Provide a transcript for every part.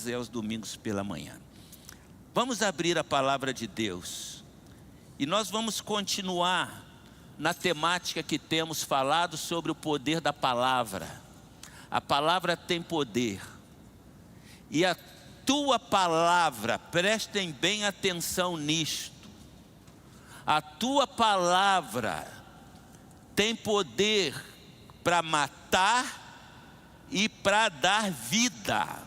e aos domingos pela manhã. Vamos abrir a palavra de Deus e nós vamos continuar na temática que temos falado sobre o poder da palavra. A palavra tem poder e a tua palavra, prestem bem atenção nisto, a tua palavra tem poder para matar e para dar vida.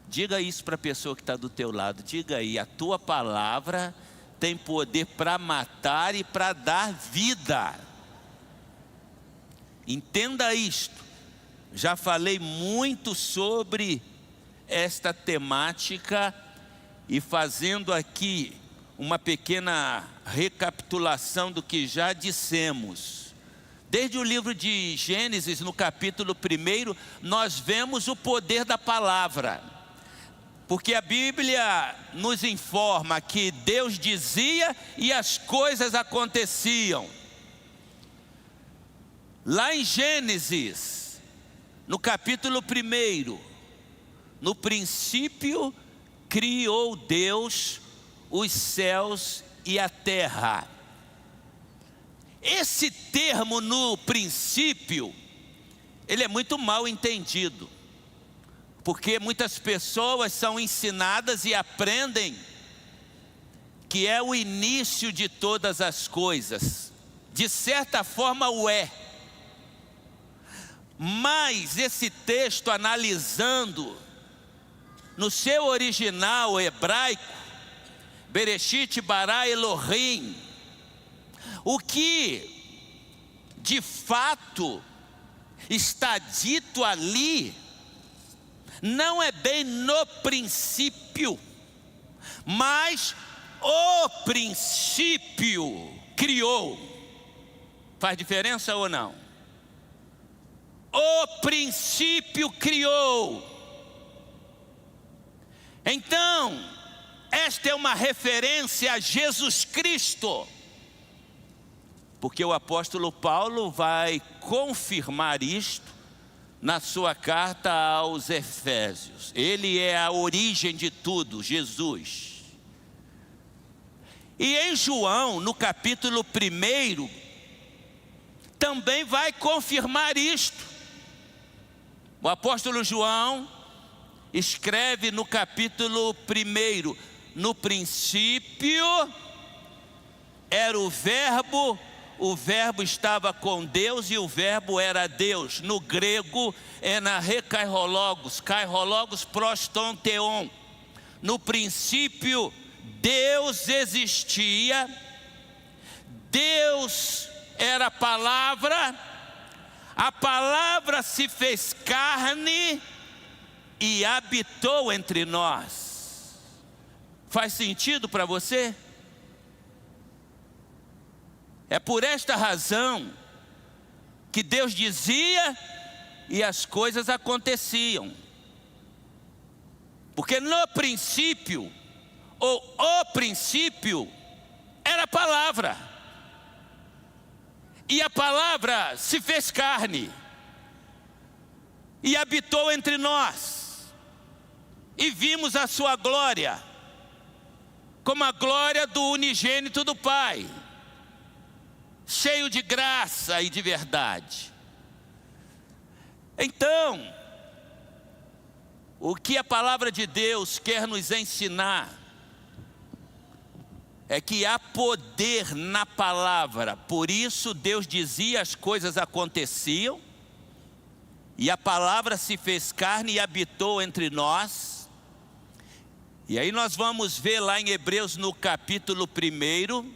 Diga isso para a pessoa que está do teu lado. Diga aí, a tua palavra tem poder para matar e para dar vida. Entenda isto. Já falei muito sobre esta temática e fazendo aqui uma pequena recapitulação do que já dissemos. Desde o livro de Gênesis, no capítulo 1, nós vemos o poder da palavra. Porque a Bíblia nos informa que Deus dizia e as coisas aconteciam. Lá em Gênesis, no capítulo 1, no princípio criou Deus os céus e a terra. Esse termo no princípio, ele é muito mal entendido. Porque muitas pessoas são ensinadas e aprendem que é o início de todas as coisas. De certa forma o é. Mas esse texto, analisando no seu original hebraico, Bereshit bara Elohim, o que de fato está dito ali, não é bem no princípio, mas o princípio criou. Faz diferença ou não? O princípio criou. Então, esta é uma referência a Jesus Cristo, porque o apóstolo Paulo vai confirmar isto na sua carta aos Efésios. Ele é a origem de tudo, Jesus. E em João, no capítulo 1, também vai confirmar isto. O apóstolo João escreve no capítulo 1: no princípio era o verbo estava com Deus e o verbo era Deus. No grego é na rekairologos, kairologos proston theon. No princípio Deus existia, Deus era a palavra se fez carne e habitou entre nós. Faz sentido para você? É por esta razão que Deus dizia e as coisas aconteciam. Porque no princípio, ou o princípio, era a palavra. E a palavra se fez carne e habitou entre nós. E vimos a sua glória, como a glória do unigênito do Pai, cheio de graça e de verdade. Então, o que a palavra de Deus quer nos ensinar é que há poder na palavra. Por isso Deus dizia, as coisas aconteciam, e a palavra se fez carne e habitou entre nós. E aí nós vamos ver lá em Hebreus, no capítulo 1,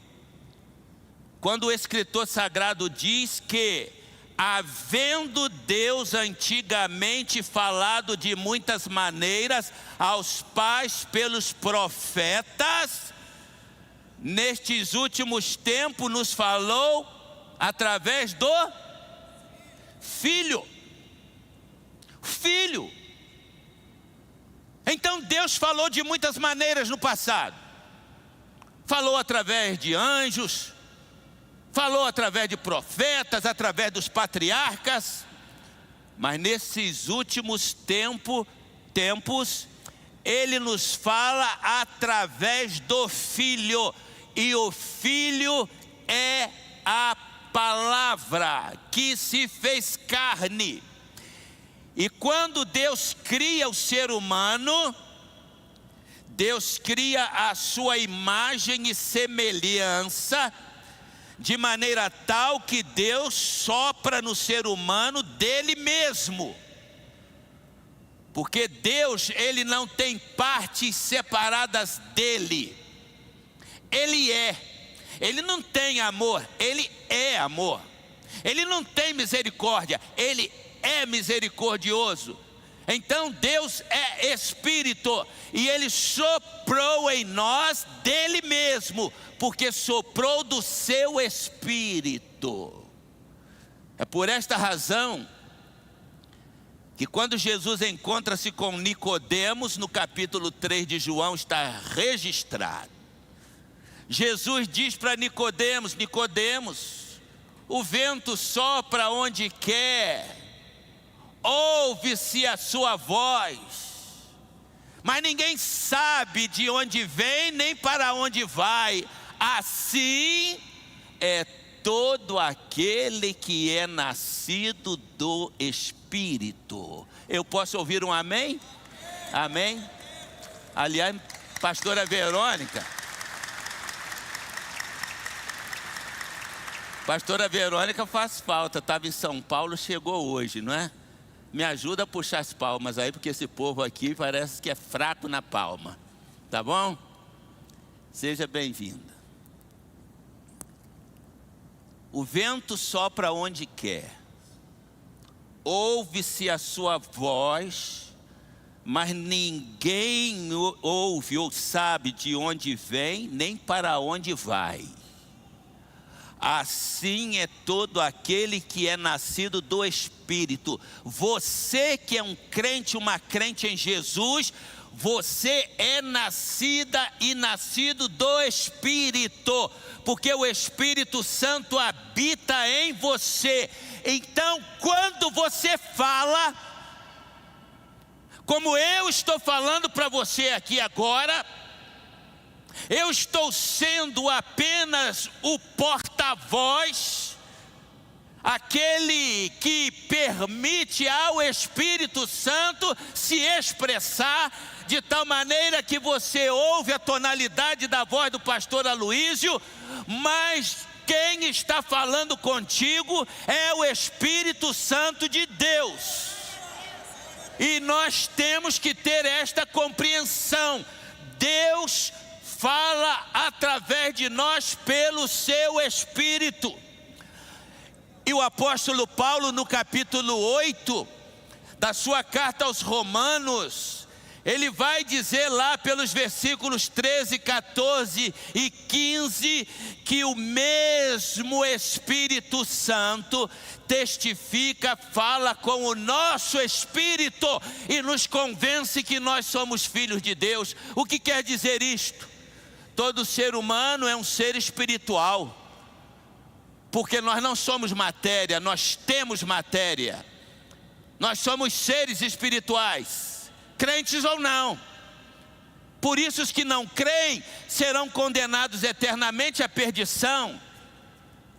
quando o escritor sagrado diz que, havendo Deus antigamente falado de muitas maneiras aos pais pelos profetas, nestes últimos tempos nos falou através do Filho. Filho. Então Deus falou de muitas maneiras no passado. Falou através de anjos, falou através de profetas, através dos patriarcas, mas nesses últimos tempos, Ele nos fala através do Filho, e o Filho é a palavra que se fez carne. E quando Deus cria o ser humano, Deus cria a sua imagem e semelhança, de maneira tal que Deus sopra no ser humano dele mesmo. Porque Deus, ele não tem partes separadas dele. Ele não tem amor, ele é amor. Ele não tem misericórdia, ele é misericordioso. Então Deus é Espírito, e Ele soprou em nós dele mesmo, porque soprou do seu Espírito. É por esta razão que quando Jesus encontra-se com Nicodemos, no capítulo 3 de João está registrado. Jesus diz para Nicodemos: Nicodemos, o vento sopra onde quer, ouve-se a sua voz, mas ninguém sabe de onde vem nem para onde vai. Assim é todo aquele que é nascido do Espírito. Eu posso ouvir um amém? Amém? Aliás, pastora Verônica, faz falta, estava em São Paulo, chegou hoje, não é? Me ajuda a puxar as palmas aí, porque esse povo aqui parece que é fraco na palma, tá bom? Seja bem-vinda. O vento sopra onde quer, ouve-se a sua voz, mas ninguém ouve ou sabe de onde vem, nem para onde vai. Assim é todo aquele que é nascido do Espírito. Você que é um crente, uma crente em Jesus, você é nascida e nascido do Espírito, porque o Espírito Santo habita em você. Então, quando você fala, como eu estou falando para você aqui agora, eu estou sendo apenas o porta-voz, aquele que permite ao Espírito Santo se expressar, de tal maneira que você ouve a tonalidade da voz do pastor Aloísio, mas quem está falando contigo é o Espírito Santo de Deus. E nós temos que ter esta compreensão: Deus fala através de nós pelo seu Espírito. E o apóstolo Paulo, no capítulo 8 da sua carta aos Romanos, ele vai dizer lá pelos versículos 13, 14 e 15, que o mesmo Espírito Santo testifica, fala com o nosso espírito e nos convence que nós somos filhos de Deus. O que quer dizer isto? Todo ser humano é um ser espiritual, porque nós não somos matéria, nós temos matéria. Nós somos seres espirituais, crentes ou não. Por isso os que não creem serão condenados eternamente à perdição,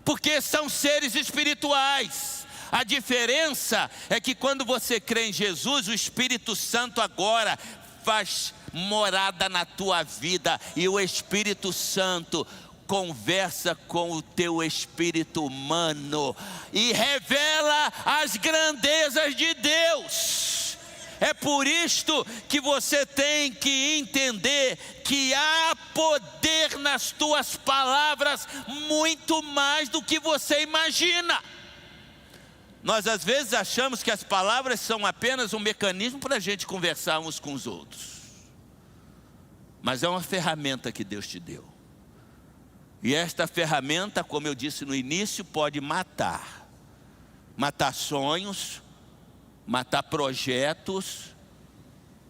porque são seres espirituais. A diferença é que quando você crê em Jesus, o Espírito Santo agora faz morada na tua vida, e o Espírito Santo conversa com o teu espírito humano e revela as grandezas de Deus. É por isto que você tem que entender que há poder nas tuas palavras, muito mais do que você imagina. Nós às vezes achamos que as palavras são apenas um mecanismo para a gente conversar uns com os outros, mas é uma ferramenta que Deus te deu. E esta ferramenta, como eu disse no início, pode matar sonhos, matar projetos,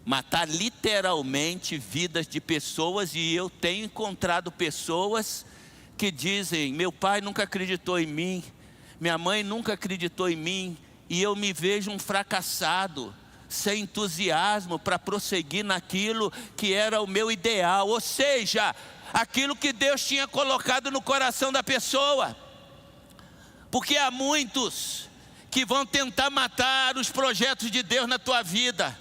matar literalmente vidas de pessoas. E eu tenho encontrado pessoas que dizem: meu pai nunca acreditou em mim, minha mãe nunca acreditou em mim, e eu me vejo um fracassado. sem entusiasmo para prosseguir naquilo que era o meu ideal, ou seja, aquilo que Deus tinha colocado no coração da pessoa. Porque há muitos que vão tentar matar os projetos de Deus na tua vida.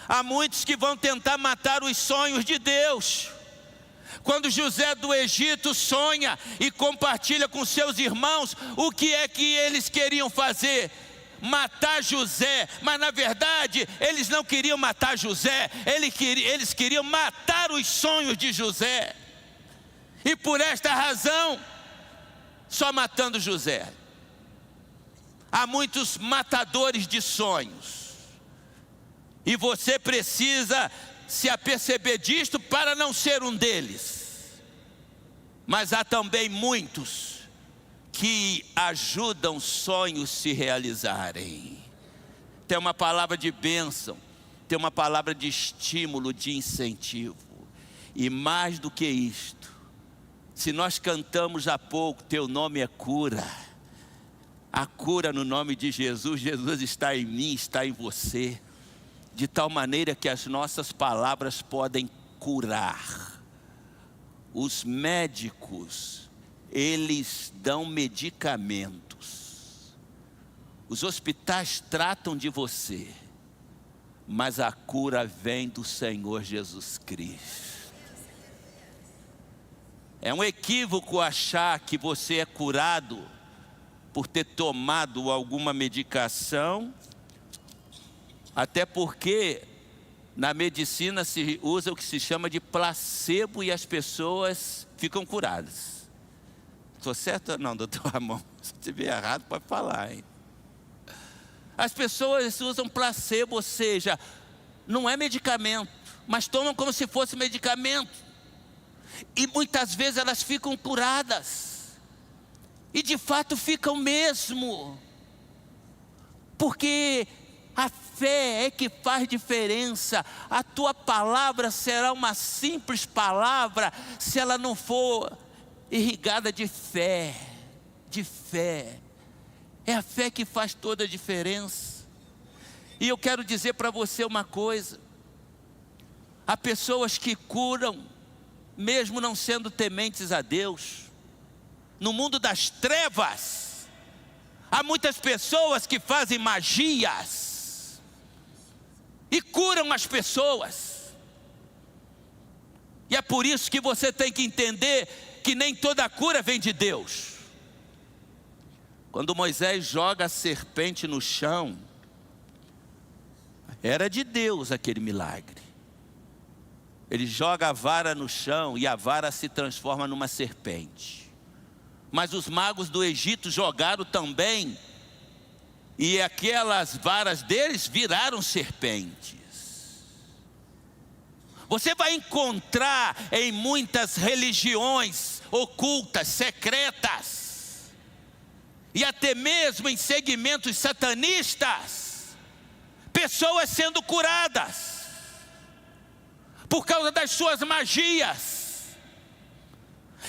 Há muitos que vão tentar matar os sonhos de Deus. Quando José do Egito sonha e compartilha com seus irmãos, o que é que eles queriam fazer? Matar José. Mas na verdade eles não queriam matar José, eles queriam matar os sonhos de José. E por esta razão, só matando José. Há muitos matadores de sonhos, e você precisa se aperceber disto para não ser um deles. Mas há também muitos que ajudam sonhos se realizarem. Tem uma palavra de bênção, tem uma palavra de estímulo, de incentivo. E mais do que isto, se nós cantamos há pouco, teu nome é cura. A cura no nome de Jesus. Jesus está em mim, está em você. De tal maneira que as nossas palavras podem curar. Os médicos, eles dão medicamentos. Os hospitais tratam de você, mas a cura vem do Senhor Jesus Cristo. É um equívoco achar que você é curado por ter tomado alguma medicação, até porque na medicina se usa o que se chama de placebo e as pessoas ficam curadas. Estou certo? Não, doutor Ramon, se estiver errado pode falar, hein? As pessoas usam placebo, ou seja, não é medicamento, mas tomam como se fosse medicamento. E muitas vezes elas ficam curadas. E de fato ficam mesmo. Porque a fé é que faz diferença. A tua palavra será uma simples palavra se ela não for irrigada de fé. De fé. É a fé que faz toda a diferença. E eu quero dizer para você uma coisa. Há pessoas que curam, mesmo não sendo tementes a Deus. No mundo das trevas, há muitas pessoas que fazem magias e curam as pessoas. E é por isso que você tem que entender que nem toda cura vem de Deus. Quando Moisés joga a serpente no chão, era de Deus aquele milagre. Ele joga a vara no chão e a vara se transforma numa serpente. Mas os magos do Egito jogaram também, e aquelas varas deles viraram serpentes. Você vai encontrar em muitas religiões ocultas, secretas, e até mesmo em segmentos satanistas, pessoas sendo curadas por causa das suas magias.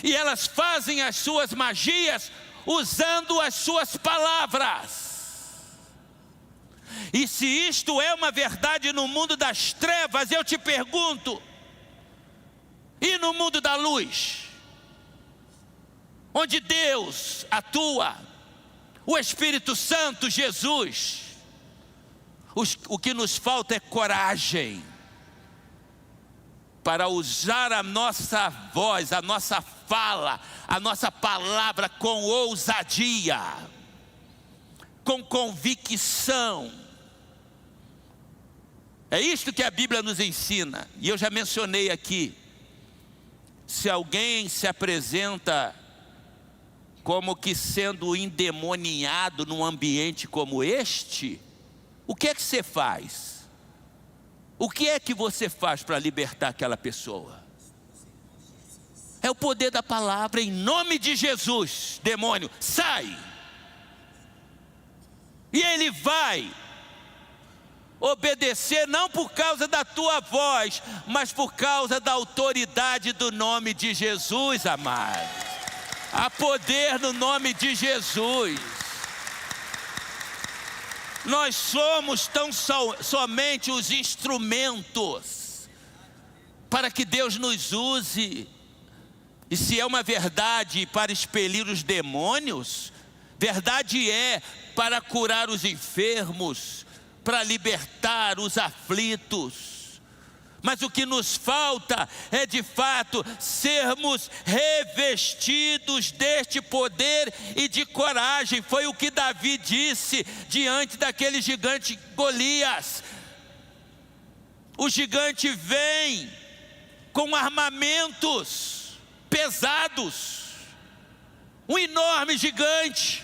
E elas fazem as suas magias usando as suas palavras. E se isto é uma verdade no mundo das trevas, eu te pergunto, e no mundo da luz? Onde Deus atua, o Espírito Santo, Jesus. O que nos falta é coragem para usar a nossa voz, a nossa fala, a nossa palavra com ousadia, com convicção. É isto que a Bíblia nos ensina. E eu já mencionei aqui, se alguém se apresenta como que sendo endemoniado num ambiente como este, o que é que você faz? O que é que você faz para libertar aquela pessoa? É o poder da palavra. Em nome de Jesus, demônio, sai. E ele vai obedecer não por causa da tua voz, mas por causa da autoridade do nome de Jesus, amado. Há poder no nome de Jesus. Nós somos somente os instrumentos para que Deus nos use. E se é uma verdade para expelir os demônios, verdade é para curar os enfermos, para libertar os aflitos. Mas o que nos falta é de fato sermos revestidos deste poder e de coragem. Foi o que Davi disse diante daquele gigante Golias. O gigante vem com armamentos pesados, um enorme gigante.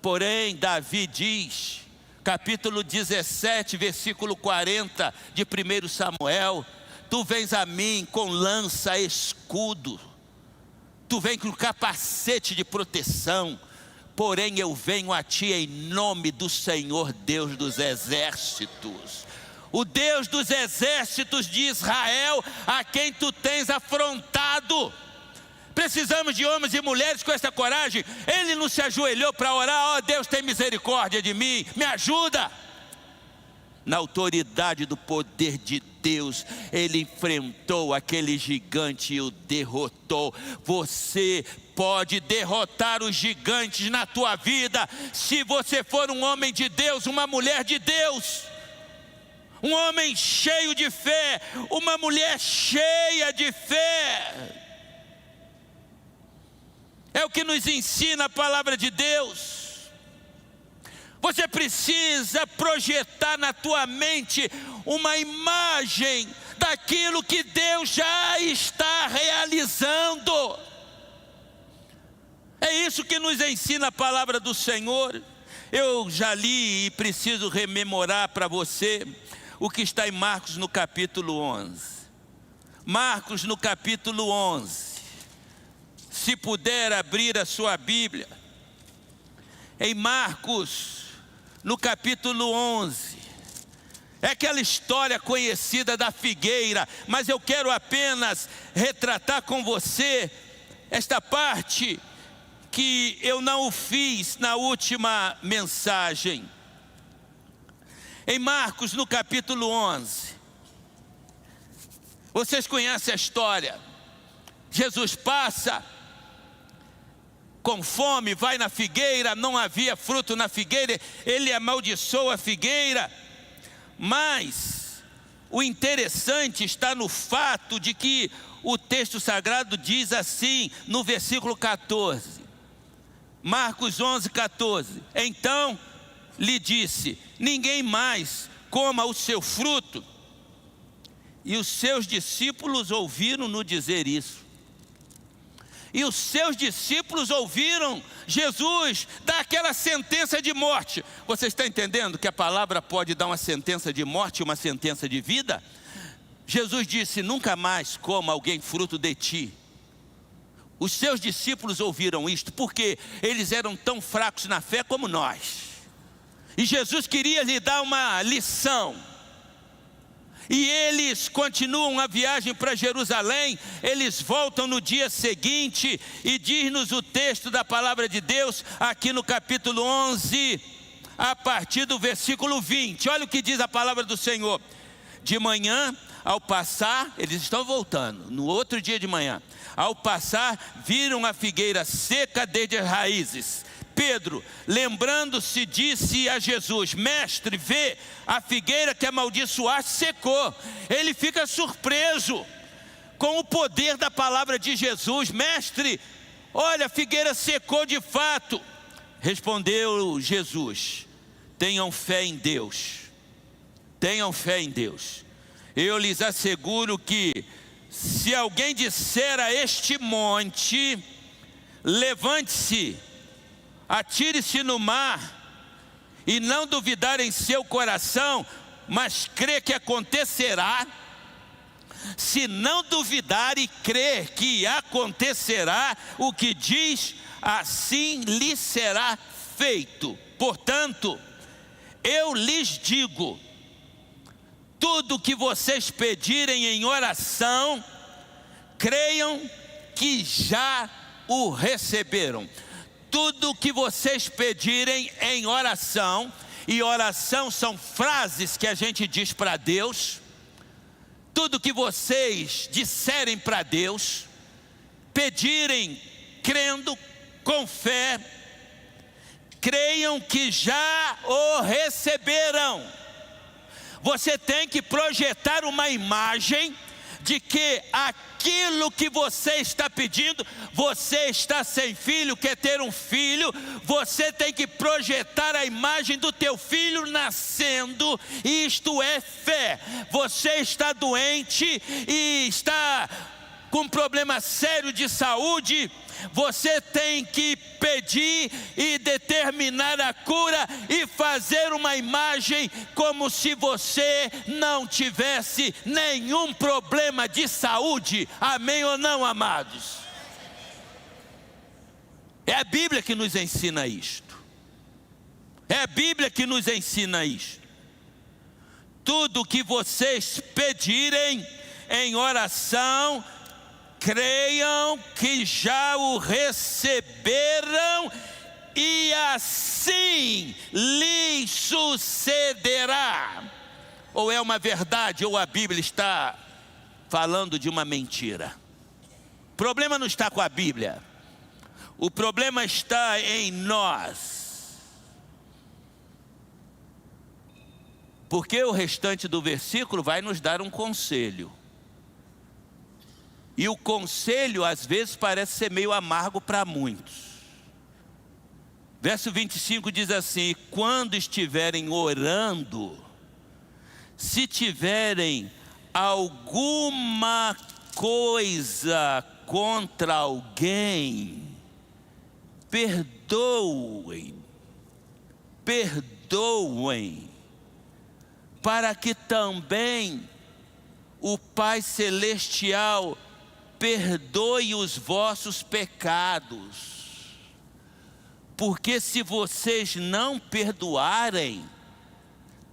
Porém, Davi diz, capítulo 17, versículo 40 de 1 Samuel: tu vens a mim com lança, escudo, tu vens com capacete de proteção, porém eu venho a ti em nome do Senhor Deus dos exércitos, o Deus dos exércitos de Israel, a quem tu tens afrontado. Precisamos de homens e mulheres com essa coragem. Ele não se ajoelhou para orar: ó Deus, tem misericórdia de mim, me ajuda. Na autoridade do poder de Deus, ele enfrentou aquele gigante e o derrotou. Você pode derrotar os gigantes na tua vida, se você for um homem de Deus, uma mulher de Deus, um homem cheio de fé, uma mulher cheia de fé. É o que nos ensina a palavra de Deus. Você precisa projetar na tua mente uma imagem daquilo que Deus já está realizando. É isso que nos ensina a palavra do Senhor. Eu já li e preciso rememorar para você o que está em Marcos no capítulo 11. Marcos no capítulo 11. Se puder abrir a sua Bíblia, em Marcos, no capítulo 11, é aquela história conhecida da figueira, mas eu quero apenas retratar com você esta parte que eu não o fiz na última mensagem. Em Marcos, no capítulo 11, vocês conhecem a história. Jesus passa com fome, vai na figueira, não havia fruto na figueira, ele amaldiçoa a figueira. Mas o interessante está no fato de que o texto sagrado diz assim, no versículo 14, Marcos 11, 14: então lhe disse: ninguém mais coma o seu fruto. E os seus discípulos ouviram-no dizer isso. E os seus discípulos ouviram Jesus dar aquela sentença de morte. Você está entendendo que a palavra pode dar uma sentença de morte e uma sentença de vida? Jesus disse: nunca mais coma alguém fruto de ti. Os seus discípulos ouviram isto porque eles eram tão fracos na fé como nós. E Jesus queria lhe dar uma lição. E eles continuam a viagem para Jerusalém. Eles voltam no dia seguinte e diz-nos o texto da palavra de Deus aqui no capítulo 11, a partir do versículo 20. Olha o que diz a palavra do Senhor: de manhã, ao passar, eles estão voltando, no outro dia de manhã, ao passar, viram a figueira seca desde as raízes. Pedro, lembrando-se, disse a Jesus: mestre, vê, a figueira que amaldiçoaste secou. Ele fica surpreso com o poder da palavra de Jesus. Mestre, olha, a figueira secou de fato. Respondeu Jesus: tenham fé em Deus, tenham fé em Deus. Eu lhes asseguro que se alguém disser a este monte: levante-se, atire-se no mar, e não duvidar em seu coração, mas crê que acontecerá. Se não duvidar e crer que acontecerá o que diz, assim lhe será feito. Portanto, eu lhes digo: tudo que vocês pedirem em oração, creiam que já o receberam. Tudo que vocês pedirem em oração, e oração são frases que a gente diz para Deus. Tudo que vocês disserem para Deus, pedirem crendo, com fé, creiam que já o receberam. Você tem que projetar uma imagem de que aquilo que você está pedindo, você está sem filho, quer ter um filho, você tem que projetar a imagem do teu filho nascendo, e isto é fé. Você está doente e está com um problema sério de saúde, você tem que pedir e determinar a cura e fazer uma imagem como se você não tivesse nenhum problema de saúde. Amém ou não, amados? É a Bíblia que nos ensina isto. É a Bíblia que nos ensina isto. Tudo que vocês pedirem em oração, creiam que já o receberam, e assim lhes sucederá. Ou é uma verdade, ou a Bíblia está falando de uma mentira. O problema não está com a Bíblia, o problema está em nós. Porque o restante do versículo vai nos dar um conselho. E o conselho às vezes parece ser meio amargo para muitos. Verso 25 diz assim: quando estiverem orando, se tiverem alguma coisa contra alguém, perdoem, para que também o Pai Celestial perdoe os vossos pecados. Porque se vocês não perdoarem,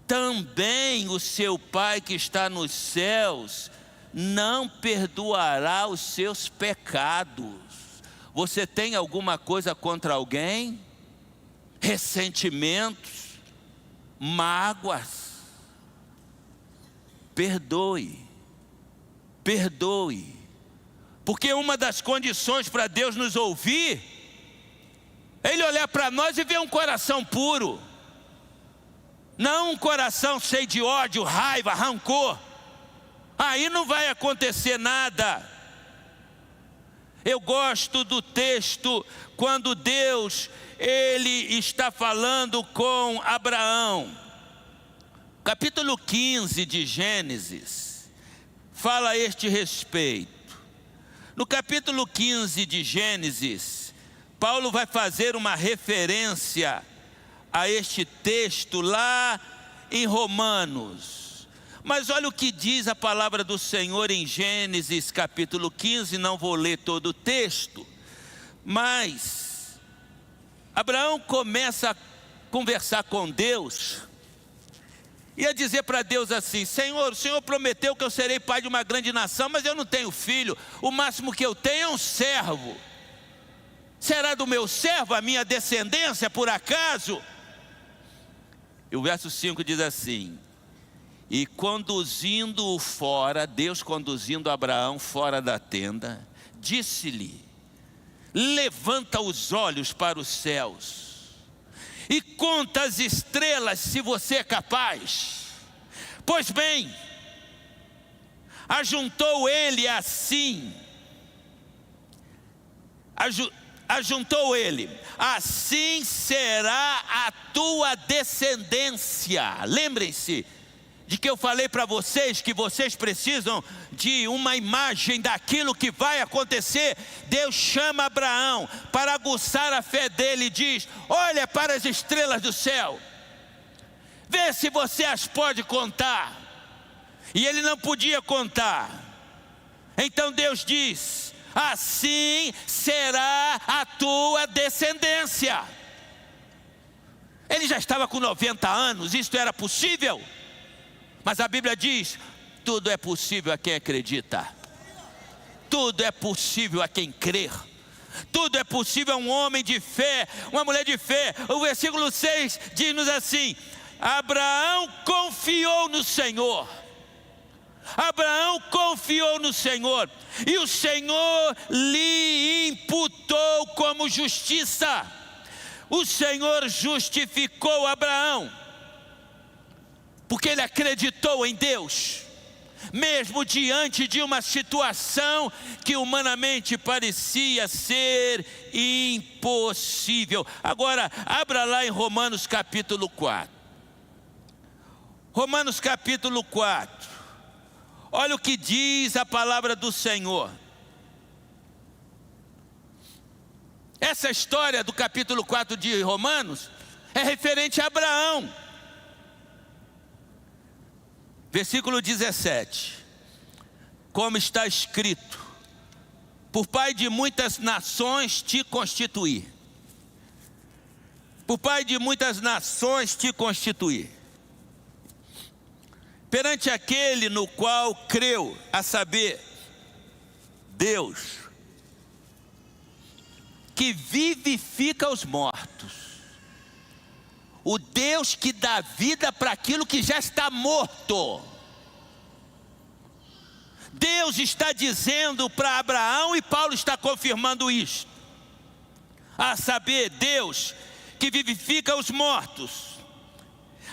também o seu Pai que está nos céus não perdoará os seus pecados. Você tem alguma coisa contra alguém? Ressentimentos, mágoas? Perdoe. Porque uma das condições para Deus nos ouvir, é Ele olhar para nós e ver um coração puro. Não um coração cheio de ódio, raiva, rancor. Aí não vai acontecer nada. Eu gosto do texto quando Deus, Ele está falando com Abraão. Capítulo 15 de Gênesis fala a este respeito. No capítulo 15 de Gênesis, Paulo vai fazer uma referência a este texto lá em Romanos. Mas olha o que diz a palavra do Senhor em Gênesis capítulo 15, não vou ler todo o texto, mas Abraão começa a conversar com Deus, e a dizer para Deus assim: Senhor, o Senhor prometeu que eu serei pai de uma grande nação, mas eu não tenho filho, o máximo que eu tenho é um servo. Será do meu servo a minha descendência por acaso? E o verso 5 diz assim: e conduzindo-o fora, Deus conduzindo Abraão fora da tenda, disse-lhe: levanta os olhos para os céus e conta as estrelas, se você é capaz. Pois bem, ajuntou ele assim, assim será a tua descendência. Lembrem-se de que eu falei para vocês que vocês precisam de uma imagem daquilo que vai acontecer. Deus chama Abraão para aguçar a fé dele e diz: olha para as estrelas do céu, vê se você as pode contar. E ele não podia contar. Então Deus diz: assim será a tua descendência. Ele já estava com 90 anos, isto era possível? Mas a Bíblia diz: tudo é possível a quem acredita. Tudo é possível a quem crer. Tudo é possível a um homem de fé, uma mulher de fé. O versículo 6 diz-nos assim: Abraão confiou no Senhor. Abraão confiou no Senhor, e o Senhor lhe imputou como justiça. O Senhor justificou Abraão, porque ele acreditou em Deus, mesmo diante de uma situação que humanamente parecia ser impossível. Agora, abra lá em Romanos capítulo 4. Romanos capítulo 4. Olha o que diz a palavra do Senhor. Essa história do capítulo 4 de Romanos é referente a Abraão. Versículo 17. Como está escrito: por pai de muitas nações te constituí. Por pai de muitas nações te constituí. Perante aquele no qual creu, a saber, Deus, que vivifica os mortos. O Deus que dá vida para aquilo que já está morto. Deus está dizendo para Abraão, e Paulo está confirmando isso. A saber, Deus que vivifica os mortos.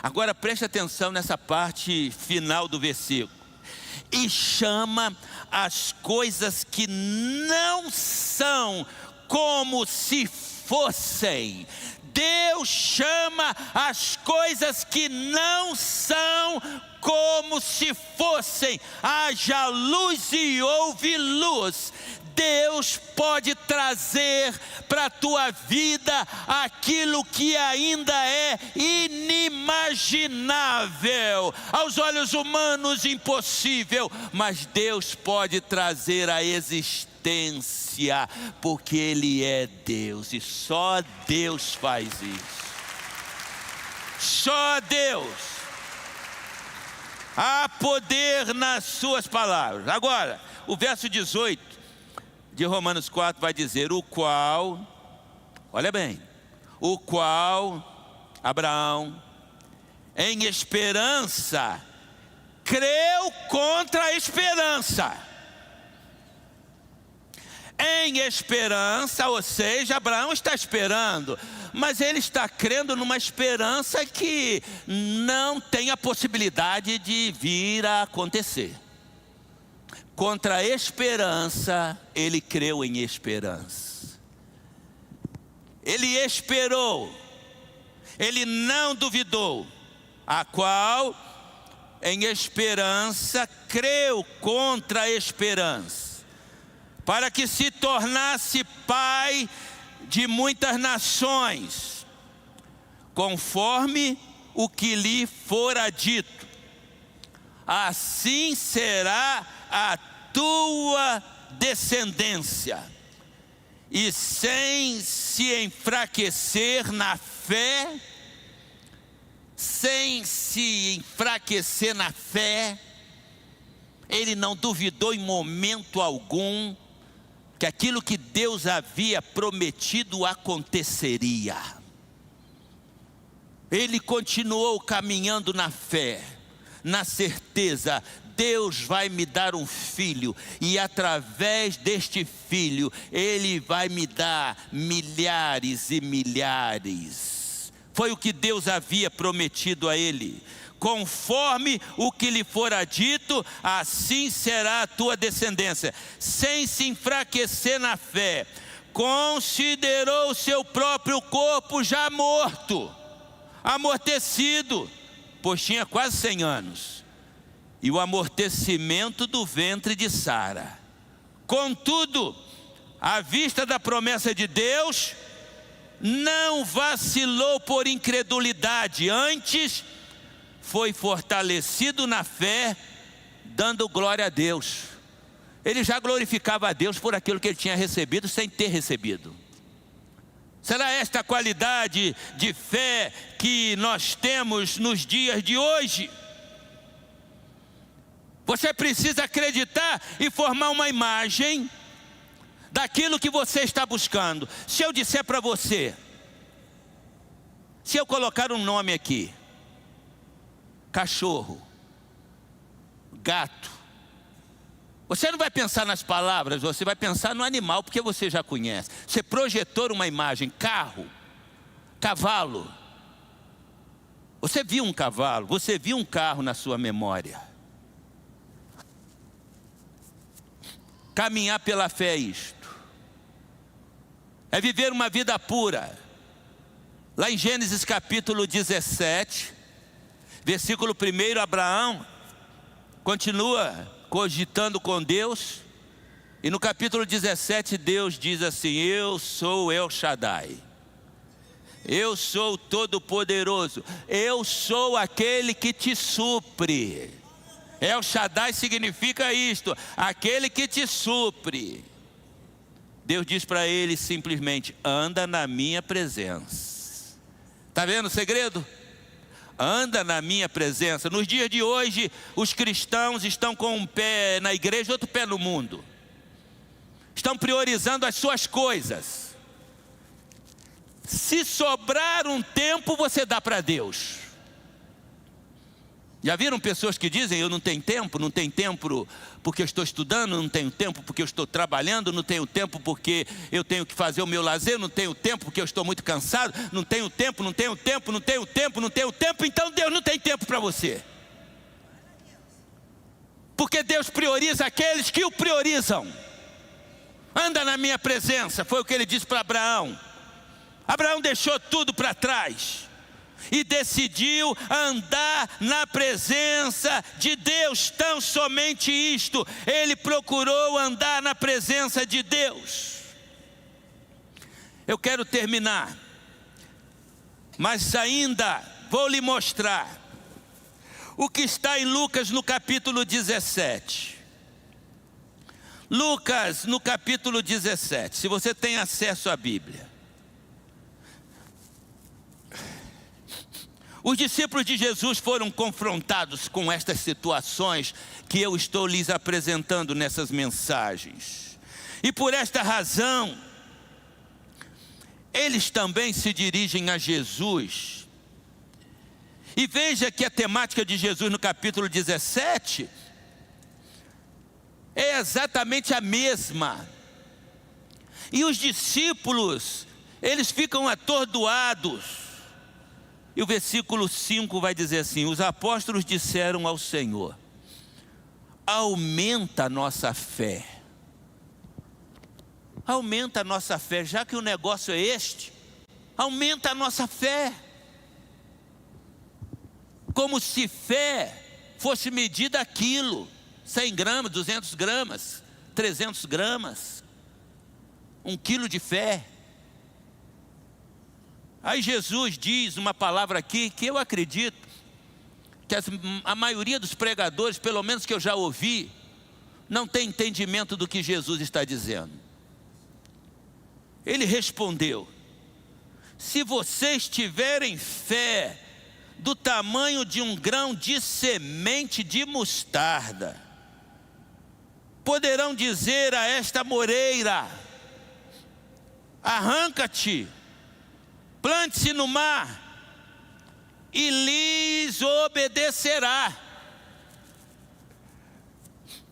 Agora preste atenção nessa parte final do versículo. E chama as coisas que não são como se fossem. Deus chama as coisas que não são como se fossem. Haja luz e houve luz. Deus pode trazer para a tua vida aquilo que ainda é inimaginável, aos olhos humanos impossível, mas Deus pode trazer a existência, porque Ele é Deus, e só Deus faz isso. Só Deus. Há poder nas suas palavras. Agora, o verso 18 de Romanos 4 vai dizer: o qual, olha bem, o qual Abraão, em esperança, creu contra a esperança. Em esperança, ou seja, Abraão está esperando, mas ele está crendo numa esperança que não tem a possibilidade de vir a acontecer. Contra a esperança, ele creu em esperança. Ele esperou, ele não duvidou, a qual, em esperança, creu contra a esperança, para que se tornasse pai de muitas nações, conforme o que lhe fora dito: assim será a tua descendência. E sem se enfraquecer na fé, ele não duvidou em momento algum que aquilo que Deus havia prometido aconteceria. Ele continuou caminhando na fé, na certeza: Deus vai me dar um filho, e através deste filho, Ele vai me dar milhares e milhares. Foi o que Deus havia prometido a ele. Conforme o que lhe fora dito, assim será a tua descendência. Sem se enfraquecer na fé, considerou o seu próprio corpo já morto, amortecido, pois tinha quase 100 anos, e o amortecimento do ventre de Sara. Contudo, à vista da promessa de Deus, não vacilou por incredulidade, antes foi fortalecido na fé, dando glória a Deus. Ele já glorificava a Deus por aquilo que ele tinha recebido sem ter recebido. Será esta a qualidade de fé que nós temos nos dias de hoje? Você precisa acreditar e formar uma imagem daquilo que você está buscando. Se eu disser para você, se eu colocar um nome aqui, cachorro, gato. Você não vai pensar nas palavras, você vai pensar no animal, porque você já conhece. Você projetou uma imagem, carro, cavalo. Você viu um cavalo, você viu um carro na sua memória. Caminhar pela fé é isto. É viver uma vida pura. Lá em Gênesis capítulo 17, versículo 1, Abraão continua cogitando com Deus. E no capítulo 17 Deus diz assim: eu sou El Shaddai. Eu sou o Todo-Poderoso. Eu sou aquele que te supre. El Shaddai significa isto: aquele que te supre. Deus diz para ele simplesmente: anda na minha presença. Está vendo o segredo? Anda na minha presença. Nos dias de hoje, os cristãos estão com um pé na igreja e outro pé no mundo. Estão priorizando as suas coisas. Se sobrar um tempo, você dá para Deus. Já viram pessoas que dizem: eu não tenho tempo porque eu estou estudando, não tenho tempo porque eu estou trabalhando, não tenho tempo porque eu tenho que fazer o meu lazer, não tenho tempo porque eu estou muito cansado, não tenho tempo, então Deus não tem tempo para você. Porque Deus prioriza aqueles que o priorizam. Anda na minha presença, foi o que ele disse para Abraão. Abraão deixou tudo para trás e decidiu andar na presença de Deus. Tão somente isto, ele procurou andar na presença de Deus. Eu quero terminar, mas ainda vou lhe mostrar o que está em Lucas no capítulo 17. Lucas no capítulo 17, se você tem acesso à Bíblia. Os discípulos de Jesus foram confrontados com estas situações que eu estou lhes apresentando nessas mensagens. E por esta razão, eles também se dirigem a Jesus. E veja que a temática de Jesus no capítulo 17 é exatamente a mesma. E os discípulos, eles ficam atordoados. E o versículo 5 vai dizer assim: os apóstolos disseram ao Senhor: aumenta a nossa fé. Aumenta a nossa fé, já que o negócio é este, aumenta a nossa fé. Como se fé fosse medida aquilo, 100 gramas, 200 gramas, 300 gramas, 1 quilo de fé. Aí Jesus diz uma palavra aqui que eu acredito que a maioria dos pregadores, pelo menos que eu já ouvi, não tem entendimento do que Jesus está dizendo. Ele respondeu: se vocês tiverem fé do tamanho de um grão de semente de mostarda, poderão dizer a esta moreira: arranca-te, plante-se no mar, e lhes obedecerá.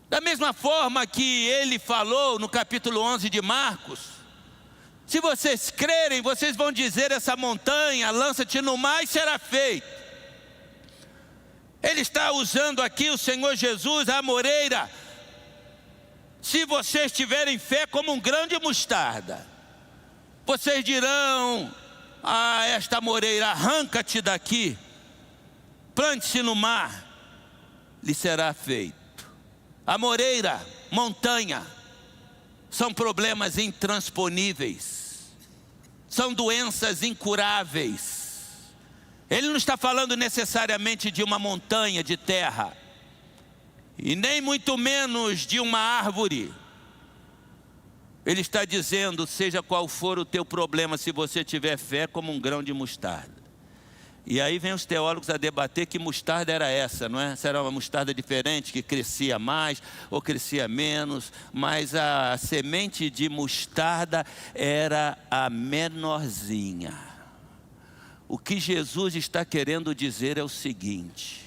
Da mesma forma que ele falou no capítulo 11 de Marcos: se vocês crerem, vocês vão dizer a essa montanha: lança-te no mar, e será feito. Ele está usando aqui, o Senhor Jesus, a moreira. Se vocês tiverem fé como um grão de mostarda, vocês dirão a esta moreira: arranca-te daqui, plante-se no mar, lhe será feito. A moreira, montanha, são problemas intransponíveis, são doenças incuráveis. Ele não está falando necessariamente de uma montanha de terra, e nem muito menos de uma árvore. Ele está dizendo: seja qual for o teu problema, se você tiver fé como um grão de mostarda. E aí vem os teólogos a debater que mostarda era essa, não é? Se era uma mostarda diferente, que crescia mais ou crescia menos, mas a semente de mostarda era a menorzinha. O que Jesus está querendo dizer é o seguinte: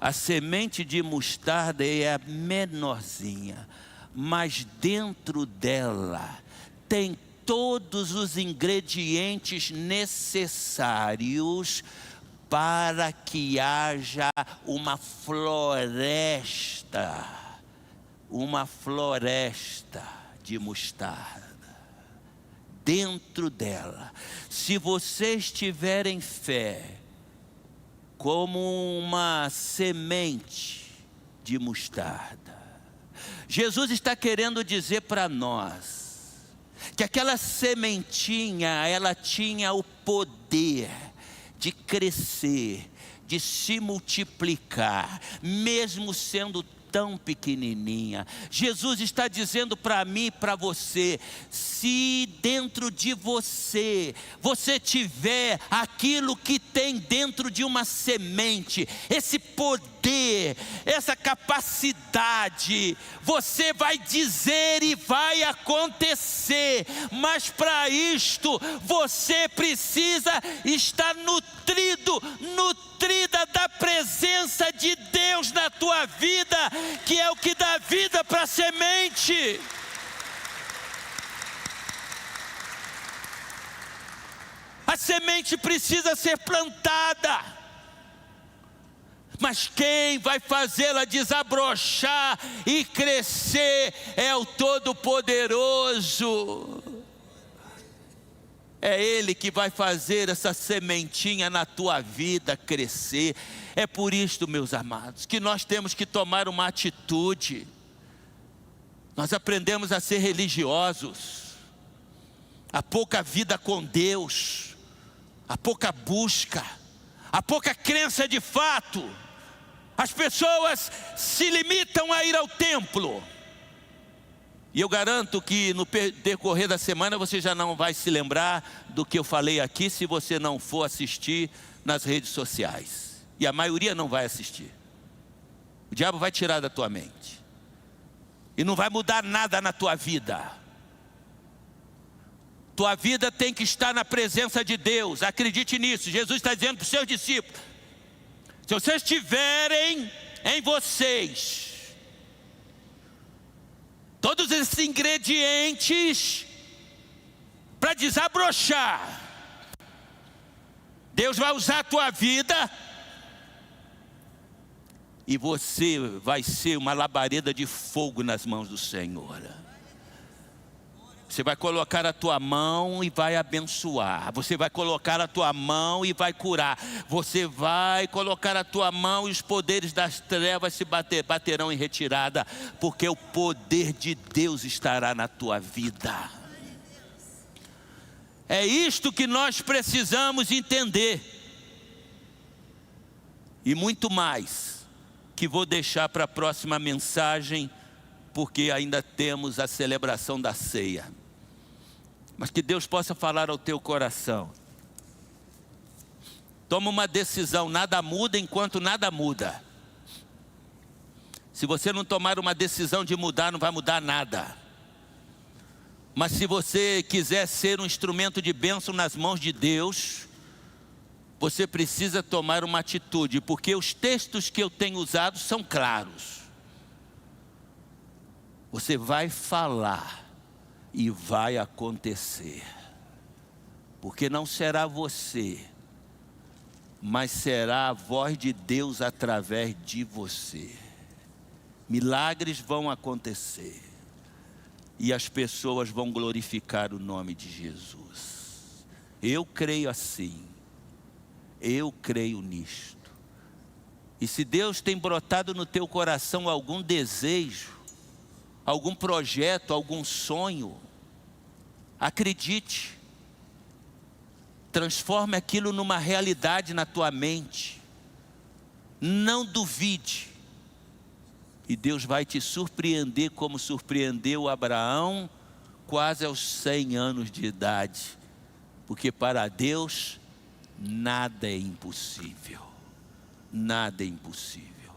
A semente de mostarda é a menorzinha, mas dentro dela tem todos os ingredientes necessários para que haja uma floresta de mostarda. Dentro dela, se vocês tiverem fé, como uma semente de mostarda, Jesus está querendo dizer para nós que aquela sementinha, ela tinha o poder de crescer, de se multiplicar, mesmo sendo tão pequenininha. Jesus está dizendo para mim e para você: se dentro de você tiver aquilo que tem dentro de uma semente, esse poder, essa capacidade, você vai dizer e vai acontecer. Mas para isto você precisa estar nutrida da presença de Deus na tua vida, que é o que dá vida para a semente. A semente precisa ser plantada, mas quem vai fazê-la desabrochar e crescer é o Todo-Poderoso. É Ele que vai fazer essa sementinha na tua vida crescer. É por isto, meus amados, que nós temos que tomar uma atitude. Nós aprendemos a ser religiosos, a pouca vida com Deus, a pouca busca, a pouca crença de fato. As pessoas se limitam a ir ao templo. E eu garanto que no decorrer da semana você já não vai se lembrar do que eu falei aqui, se você não for assistir nas redes sociais. E a maioria não vai assistir. O diabo vai tirar da tua mente. E não vai mudar nada na tua vida. Tua vida tem que estar na presença de Deus. Acredite nisso. Jesus está dizendo para os seus discípulos: se vocês tiverem em vocês todos esses ingredientes para desabrochar, Deus vai usar a tua vida e você vai ser uma labareda de fogo nas mãos do Senhor. Você vai colocar a tua mão e vai abençoar. Você vai colocar a tua mão e vai curar. Você vai colocar a tua mão e os poderes das trevas se baterão em retirada, porque o poder de Deus estará na tua vida. É isto que nós precisamos entender. E muito mais, que vou deixar para a próxima mensagem, porque ainda temos a celebração da ceia. Mas que Deus possa falar ao teu coração. Toma uma decisão, nada muda enquanto nada muda. Se você não tomar uma decisão de mudar, não vai mudar nada. Mas se você quiser ser um instrumento de bênção nas mãos de Deus, você precisa tomar uma atitude, porque os textos que eu tenho usado são claros. Você vai falar e vai acontecer, porque não será você, mas será a voz de Deus através de você. Milagres vão acontecer e as pessoas vão glorificar o nome de Jesus. Eu creio assim, eu creio nisto. E se Deus tem brotado no teu coração algum desejo, algum projeto, algum sonho, acredite, transforme aquilo numa realidade na tua mente, não duvide, e Deus vai te surpreender como surpreendeu Abraão quase aos 100 anos de idade, porque para Deus nada é impossível, nada é impossível.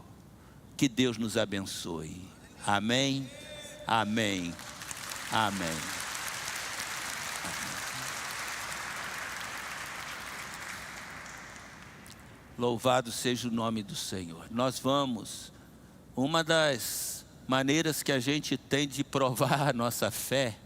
Que Deus nos abençoe, amém? Amém, amém. Louvado seja o nome do Senhor. Nós vamos, uma das maneiras que a gente tem de provar a nossa fé